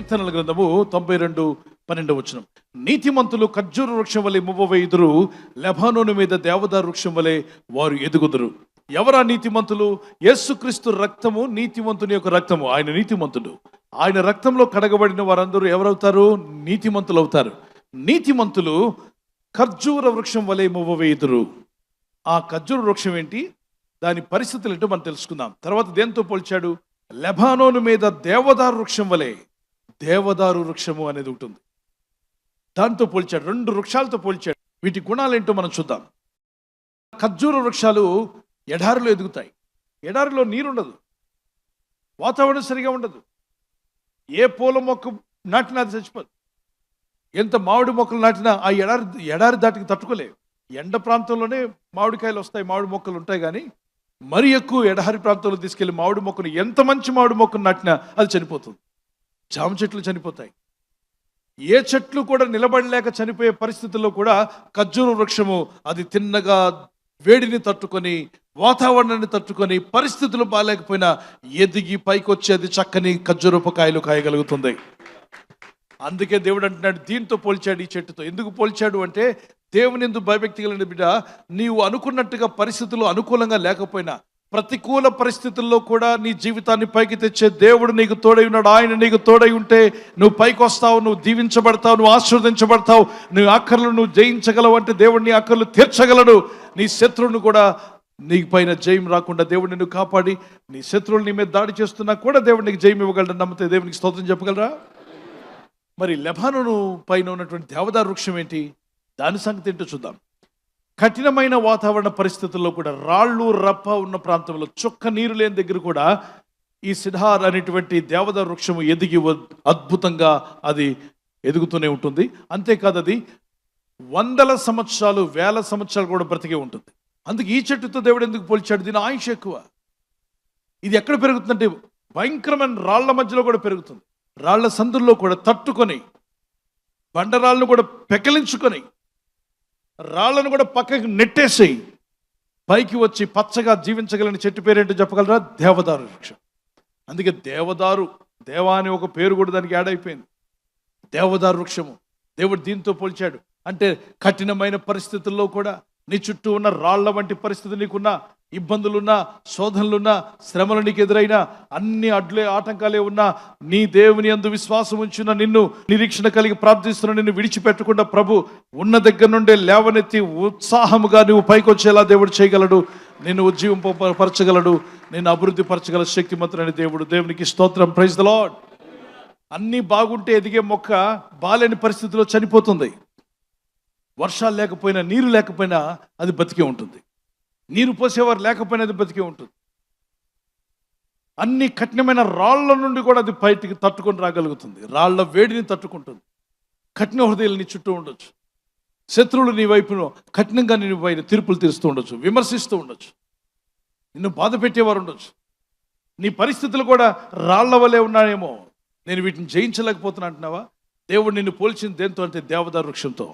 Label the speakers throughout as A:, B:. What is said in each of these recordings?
A: కీర్తనల గ్రంథము 92:12. నీతిమంతులు ఖర్జూర వృక్షం వలె మువ్వవేయుదురు, లెబానోను మీద దేవదారు వృక్షం వలె వారు ఎదుగుదురు. ఎవరా నీతిమంతులు? యేసుక్రీస్తు రక్తము నీతిమంతుని యొక్క రక్తము. ఆయన నీతిమంతుడు. ఆయన రక్తంలో కడగబడిన వారందరూ ఎవరవుతారు? నీతిమంతులు అవుతారు. నీతిమంతులు ఖర్జూర వృక్షం వలె మువ్వవేయుదురు. ఆ ఖర్జూర వృక్షం ఏంటి, దాని పరిస్థితులు ఏంటో మనం తెలుసుకుందాం. తర్వాత దేంతో పోల్చాడు? లెబానోను మీద దేవదారు వృక్షం వలె. దేవదారు వృక్షము అనేది ఉంటుంది, దాంతో పోల్చాడు. 2 వృక్షాలతో పోల్చాడు. వీటి గుణాలేంటో మనం చూద్దాం. ఖర్జూర వృక్షాలు ఎడారిలో ఎదుగుతాయి. ఎడారిలో నీరుండదు, వాతావరణం సరిగా ఉండదు. ఏ పూల మొక్క నాటినా అది చచ్చిపోదు. ఎంత మామిడి మొక్కలు నాటినా ఆ ఎడారి దాటికి తట్టుకోలేవు. ఎండ ప్రాంతంలోనే మామిడికాయలు వస్తాయి, మామిడి మొక్కలు ఉంటాయి. కానీ మరి ఎక్కువ ఎడారి ప్రాంతంలో తీసుకెళ్లి మామిడి మొక్కను, ఎంత మంచి మామిడి మొక్కను నాటినా అది చనిపోతుంది. జామ చెట్లు చనిపోతాయి. ఏ చెట్లు కూడా నిలబడలేక చనిపోయే పరిస్థితుల్లో కూడా ఖర్జూర వృక్షము అది తిన్నగా వేడిని తట్టుకొని, వాతావరణాన్ని తట్టుకొని, పరిస్థితులు బాగాలేకపోయినా ఎదిగి పైకి వచ్చి అది చక్కని ఖర్జూరపు కాయలు కాయగలుగుతుంది. అందుకే దేవుడు అంటున్నాడు, దీంతో పోల్చాడు ఈ చెట్టుతో. ఎందుకు పోల్చాడు అంటే, దేవుని యందు భయభక్తి కలిగిన బిడ్డ, నీవు అనుకున్నట్టుగా పరిస్థితులు అనుకూలంగా లేకపోయినా, ప్రతికూల పరిస్థితుల్లో కూడా నీ జీవితాన్ని పైకి తెచ్చే దేవుడు నీకు తోడై ఉన్నాడు. ఆయన నీకు తోడై ఉంటే నువ్వు పైకి వస్తావు, నువ్వు దీవించబడతావు, నువ్వు ఆశీర్వదించబడతావు. నీ ఆఖర్లు నువ్వు జయించగలవు అంటే దేవుడు నీ ఆఖర్లు తీర్చగలడు. నీ శత్రువును కూడా నీ పైన జయం రాకుండా దేవుడు నిన్ను కాపాడి, నీ శత్రువులు నీ మీద దాడి చేస్తున్నా కూడా దేవుడు నీకు జయం ఇవ్వగలడు. నమ్మితే దేవునికి స్తోత్రం చెప్పగలరా? మరి లెబానోను పైన ఉన్నటువంటి దేవదారు వృక్షం ఏంటి, దాని సంగతి ఏంటో చూద్దాం. కఠినమైన వాతావరణ పరిస్థితుల్లో కూడా, రాళ్ళు రప్ప ఉన్న ప్రాంతంలో, చుక్క నీరు లేని దగ్గర కూడా ఈ సిద్ధార్ అనేటువంటి దేవదారు వృక్షము ఎదిగి అద్భుతంగా అది ఎదుగుతూనే ఉంటుంది. అంతేకాదు, అది 100 సంవత్సరాలు 1000 సంవత్సరాలు కూడా బ్రతికే ఉంటుంది. అందుకే ఈ చెట్టుతో దేవుడు ఎందుకు పోల్చాడు? దీని ఆయుష్ ఎక్కువ. ఇది ఎక్కడ పెరుగుతుందంటే భయంకరమైన రాళ్ల మధ్యలో కూడా పెరుగుతుంది. రాళ్ల సందుల్లో కూడా తట్టుకొని, బండరాళ్ళను కూడా పెకలించుకొని, రాళ్లను కూడా పక్కకి నెట్టేసి పైకి వచ్చి పచ్చగా జీవించగలని చెట్టు పేరేంటో చెప్పగలరా? దేవదారు వృక్షం. అందుకే దేవదారు, దేవా అని ఒక పేరు కూడా దానికి యాడ్ అయిపోయింది. దేవదారు వృక్షము దేవుడు దీంతో పోల్చాడు. అంటే కఠినమైన పరిస్థితుల్లో కూడా, నీ చుట్టూ ఉన్న రాళ్ల వంటి పరిస్థితి నీకున్నా, ఇబ్బందులున్నా, శోధనలున్నా, శ్రమలు నీకు ఎదురైనా, అన్ని అడ్లే ఆటంకాలే ఉన్నా, నీ దేవుని యందు విశ్వాసం ఉంచిన నిన్ను, నిరీక్షణ కలిగి ప్రార్థిస్తున్న నిన్ను విడిచిపెట్టకుండా ప్రభు ఉన్న దగ్గర నుండే లేవనెత్తి ఉత్సాహముగా నువ్వు పైకి వచ్చేలా దేవుడు చేయగలడు. నిన్ను ఉజ్జీవింపరచగలడు, నిన్ను అభివృద్ధి పరచగల శక్తిమంతుడైన దేవుడు. దేవునికి స్తోత్రం. Praise the lord. అన్నీ బాగుంటే ఎదిగే మొక్క బాలేని పరిస్థితిలో చనిపోతుంది. వర్షాలు లేకపోయినా, నీరు లేకపోయినా అది బతికే ఉంటుంది. నీరు పోసేవారు లేకపోయినా అది బతికే ఉంటుంది. అన్ని కఠినమైన రాళ్ల నుండి కూడా అది బయటికి తట్టుకొని రాగలుగుతుంది. రాళ్ల వేడిని తట్టుకుంటుంది. కఠిన హృదయాలు నీ చుట్టూ ఉండొచ్చు. శత్రువులు నీ వైపును కఠినంగా నీ పైన తీర్పులు తీరుస్తూ ఉండొచ్చు, విమర్శిస్తూ ఉండొచ్చు, నిన్ను బాధ పెట్టేవారు ఉండొచ్చు. నీ పరిస్థితులు కూడా రాళ్ల వలె ఉన్నాయేమో, నేను వీటిని జయించలేకపోతున్నా అంటున్నావా? దేవుడు నిన్ను పోల్చింది దేంతో అంటే దేవదారు వృక్షంతో.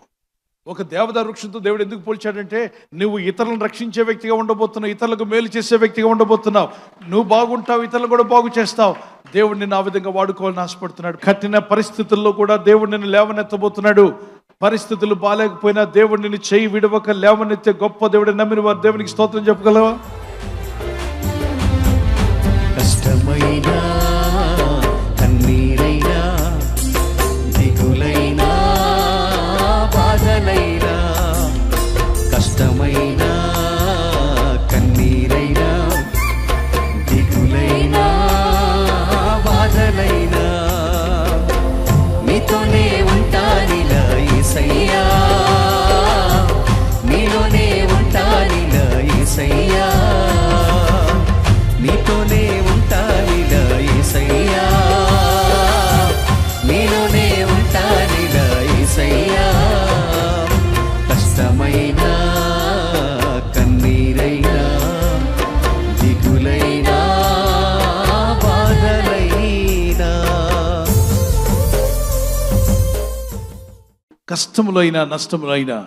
A: ఒక దేవదారు వృక్షంతో దేవుడు ఎందుకు పోల్చాడంటే, నువ్వు ఇతరులను రక్షించే వ్యక్తిగా ఉండబోతున్నావు, ఇతరులకు మేలు చేసే వ్యక్తిగా ఉండబోతున్నావు. నువ్వు బాగుంటావు, ఇతరులు కూడా బాగు చేస్తావు. దేవుడు నిన్ను ఆ విధంగా వాడుకోవాలని ఆశపడుతున్నాడు. కఠిన పరిస్థితుల్లో కూడా దేవుడు నిన్ను లేవనెత్తబోతున్నాడు. పరిస్థితులు బాగాలేకపోయినా దేవుడు నిన్ను చేయి విడవక లేవనెత్తే గొప్ప దేవుడు. నమ్మిన వారు దేవునికి స్తోత్రం చెప్పగలవా?
B: కష్టమైనా, కన్నీరైనా, దిగులైనా, బాధలైనా, కష్టమైనా, కన్నీరైనా, దిగులైనా, బాధలైనా, నీతోనే ఉంటానిలా యేసయ్యా, నీలోనే ఉంటానిలా యేసయ్యా, నీతోనే ఉంటానిలా యేసయ్యా, నీలోనే ఉంటానిలా యేసయ్యా. కష్టమైనా, కన్నీరైనా, దిగులైనా, బాధలైనా.
A: కష్టములైనా, నష్టములైనా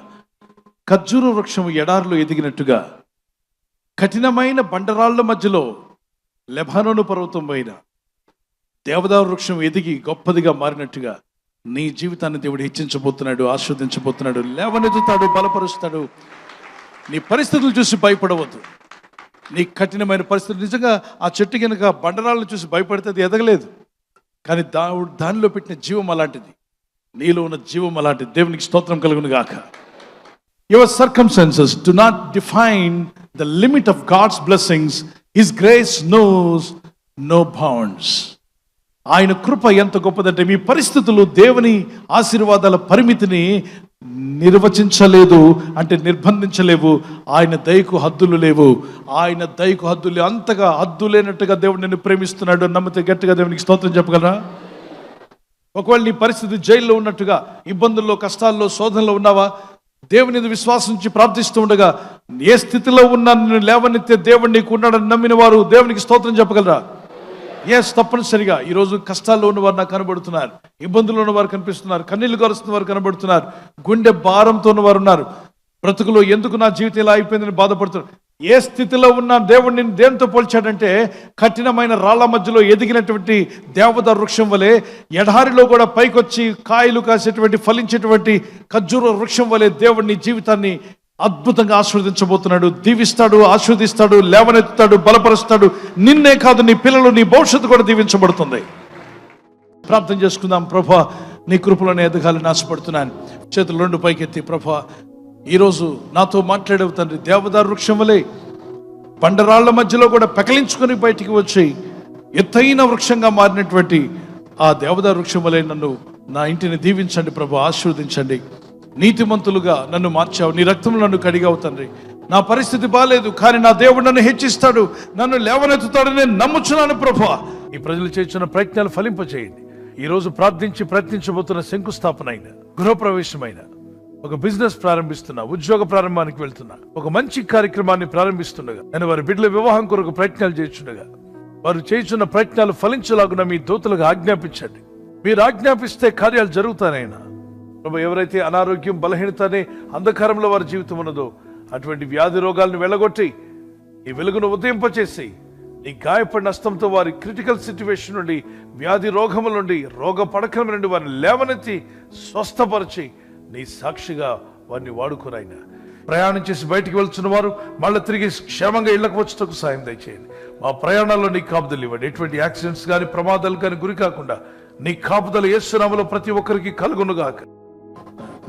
A: ఖర్జూర వృక్షము ఎడారిలో ఎదిగినట్టుగా, కఠినమైన బండరాళ్ల మధ్యలో లెబానోను పర్వతం పైన దేవదారు వృక్షం ఎదిగి గొప్పదిగా మారినట్టుగా నీ జీవితాన్ని దేవుడు హెచ్చించబోతున్నాడు, ఆస్వాదించబోతున్నాడు, లేవనెత్తుతాడు, బలపరుస్తాడు. నీ పరిస్థితులు చూసి భయపడవద్దు. నీ కఠినమైన పరిస్థితులు, నిజంగా ఆ చెట్టు కనుక బండరాలను చూసి భయపడితే అది ఎదగలేదు. కానీ దానిలో పెట్టిన జీవం అలాంటిది, నీలో ఉన్న జీవం అలాంటిది. దేవునికి స్తోత్రం కలుగును గాక. Your circumstances do not define the limit of God's blessings. His grace knows no bounds. ఆయన కృప ఎంత గొప్పదంటే మీ పరిస్థితులు దేవుని ఆశీర్వాదాల పరిమితిని నిర్వచించలేదు, అంటే నిర్బంధించలేవు. ఆయన దయకు హద్దులు లేవు. ఆయన దయకు హద్దులు, అంతగా హద్దు లేనట్టుగా దేవుడు నిన్ను ప్రేమిస్తున్నాడు. నమ్మితే గట్టిగా దేవునికి స్తోత్రం చెప్పగలరా? ఒకవేళ నీ పరిస్థితి జైల్లో ఉన్నట్టుగా, ఇబ్బందుల్లో, కష్టాల్లో, శోధనలో ఉన్నావా? దేవుని మీద విశ్వాసం నుంచి ప్రార్థిస్తూ ఉండగా ఏ స్థితిలో ఉన్నా నిన్ను లేవనెత్తే దేవుడు నీకు ఉన్నాడని నమ్మిన వారు దేవునికి స్తోత్రం చెప్పగలరా? ఎస్, తప్పనిసరిగా ఈరోజు కష్టాల్లో ఉన్నవారు నాకు కనబడుతున్నారు, ఇబ్బందులు ఉన్నవారు కనిపిస్తున్నారు, కన్నీళ్లు కరుస్తున్న వారు కనబడుతున్నారు, గుండె భారంతో ఉన్నవారు ఉన్నారు. బ్రతుకులో ఎందుకు నా జీవితం ఇలా అయిపోయిందని బాధపడుతున్నారు. ఏ స్థితిలో ఉన్న దేవుడు నిన్ను దేంతో పోల్చాడంటే, కఠినమైన రాళ్ల మధ్యలో ఎదిగినటువంటి దేవదారు వృక్షం వలె, ఎడారిలో కూడా పైకొచ్చి కాయలు కాసేటువంటి, ఫలించేటువంటి ఖర్జూర వృక్షం వలె దేవుడు నీ జీవితాన్ని అద్భుతంగా ఆశీర్వదించబోతున్నాడు. దీవిస్తాడు, ఆశీర్వదిస్తాడు, లేవనెత్తుతాడు, బలపరుస్తాడు. నిన్నే కాదు, నీ పిల్లలు, నీ భవిష్యత్తు కూడా దీవించబడుతుంది. ప్రార్థన చేసుకుందాం. ప్రభా, నీ కృపలోనే ఎదగాలని ఆశపడుతున్నాను. చేతులు రెండు పైకెత్తి, ప్రభా ఈరోజు నాతో మాట్లాడేవు తండ్రి. దేవదారు వృక్షం వలె బండరాళ్ల మధ్యలో కూడా పెకలించుకొని బయటికి వచ్చి ఎత్తైన వృక్షంగా మారినటువంటి ఆ దేవదారు వృక్షం వలె నన్ను, నా ఇంటిని దీవించండి ప్రభు, ఆశీర్వదించండి. నీతిమంతులుగా నన్ను మార్చావు, నీ రక్తంలో నన్ను కడిగావు తండ్రి. నా పరిస్థితి బాలేదు, కానీ నా దేవుడు నన్ను హెచ్చిస్తాడు, నన్ను లేవనెత్తుతాడని నేను నమ్ముచున్నాను ప్రభు. ఈ ప్రజలు చేస్తున్న ప్రయత్నాలు ఫలింపచేయండి. ఈరోజు ప్రార్థించి ప్రయత్నించబోతున్న శంకుస్థాపన అయిన, గృహప్రవేశమైన, ఒక బిజినెస్ ప్రారంభిస్తున్నా, ఉద్యోగ ప్రారంభానికి వెళ్తున్నా, ఒక మంచి కార్యక్రమాన్ని ప్రారంభిస్తుండగా, నేను వారి బిడ్డల వివాహం కొరకు ప్రయత్నాలు చేస్తుండగా, వారు చేస్తున్న ప్రయత్నాలు ఫలించలాగున మీ దూతలకు ఆజ్ఞాపించండి. మీరు ఆజ్ఞాపిస్తే కార్యాలు జరుగుతానైనా ప్రభు. ఎవరైతే అనారోగ్యం, బలహీనత అనే అంధకారంలో వారి జీవితం ఉన్నదో, అటువంటి వ్యాధి రోగాలను వెళ్ళగొట్టి ఈ వెలుగును ఉదయింపచేసి, నీ గాయపడిన హస్తంతో వారి క్రిటికల్ సిచ్యువేషన్ నుండి, వ్యాధి రోగముల నుండి, రోగ పడకల నుండి వారిని లేవనెత్తి స్వస్థపరిచి నీ సాక్షిగా వారిని వాడుకోరాయినా. ప్రయాణం చేసి బయటికి వెళ్తున్న వారు మళ్ళీ తిరిగి క్షేమంగా ఇళ్లకు వచ్చేందుకు సాయం దయచేయండి. మా ప్రయాణాల్లో నీ కాపుదలు ఇవ్వండి. ఎటువంటి యాక్సిడెంట్స్ కానీ, ప్రమాదాలు కానీ గురి కాకుండా నీ కాపుదలు యేసు నామములో ప్రతి ఒక్కరికి కలుగునుగాక.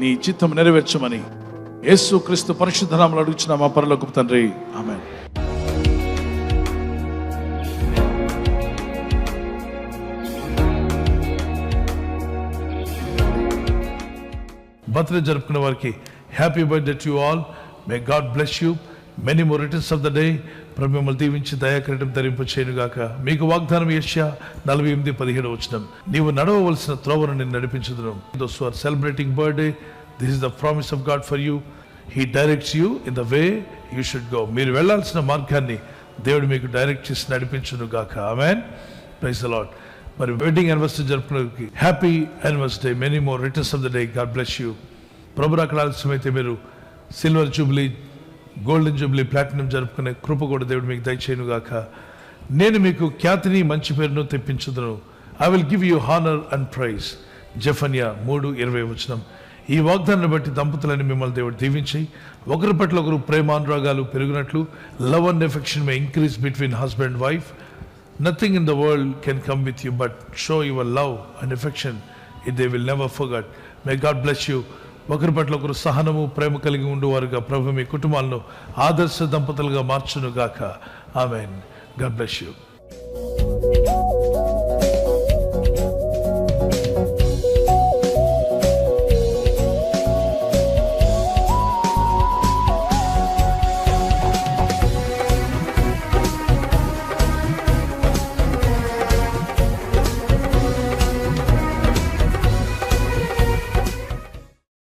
A: నీ చిత్తం నెరవేర్చమని యేసు క్రీస్తు పరిశుద్ధ నామములో అడుగుచున్నాము మా పరలోకపు తండ్రి, ఆమేన్. బర్త్డే జరుపుకున్న వారికి happy birthday to you all. May God bless you. Many more returns of the day. ప్రభు మిమ్మల్ని దీవించి దయాకిరీటం ధరింప చేయనుగాక. మీకు వాగ్దానం యెషయా 48:17 నీవు నడవవలసిన త్రోవను నేను నడిపించుదును. Those who are celebrating birthday, this is the promise of God for you. He directs you in the way you should go. మీరు వెళ్లాల్సిన మార్గాన్ని దేవుడు మీకు డైరెక్ట్ చేసి నడిపించునుగాక. ఆమేన్. Praise the Lord. మరి వెడ్డింగ్ యానివర్సరీ జరుపుకున్నకి happy anniversary. Many more returns of the day. God bless you. ప్రభు రాకడ ఆలస్యమైతే మీరు silver jubilee, golden jubilee, platinum జరుపుకునే కృప కూడా దేవుడు మీకు దయచేయునుగాక. నేను మీకు ఖ్యాతిని, మంచి పేరును తెప్పించుదును. I will give you honour and praise. Zephaniah 3:20. ఈ వాగ్దానాన్ని బట్టి దంపతులని మిమ్మల్ని దేవుడు దీవించి, ఒకరి పట్ల ఒకరు ప్రేమానురాగాలు పెరిగినట్లు, love and affection may increase between husband and wife. Nothing in the world can come with you but show your love and affection. They will never forget. May God bless you. ఒకరి పట్ల ఒకరు సహనము, ప్రేమ కలిగి ఉండేవారుగా ప్రభు మీ కుటుంబాలను ఆదర్శ దంపతులుగా మార్చునుగాక. ఆమేన్. God bless you.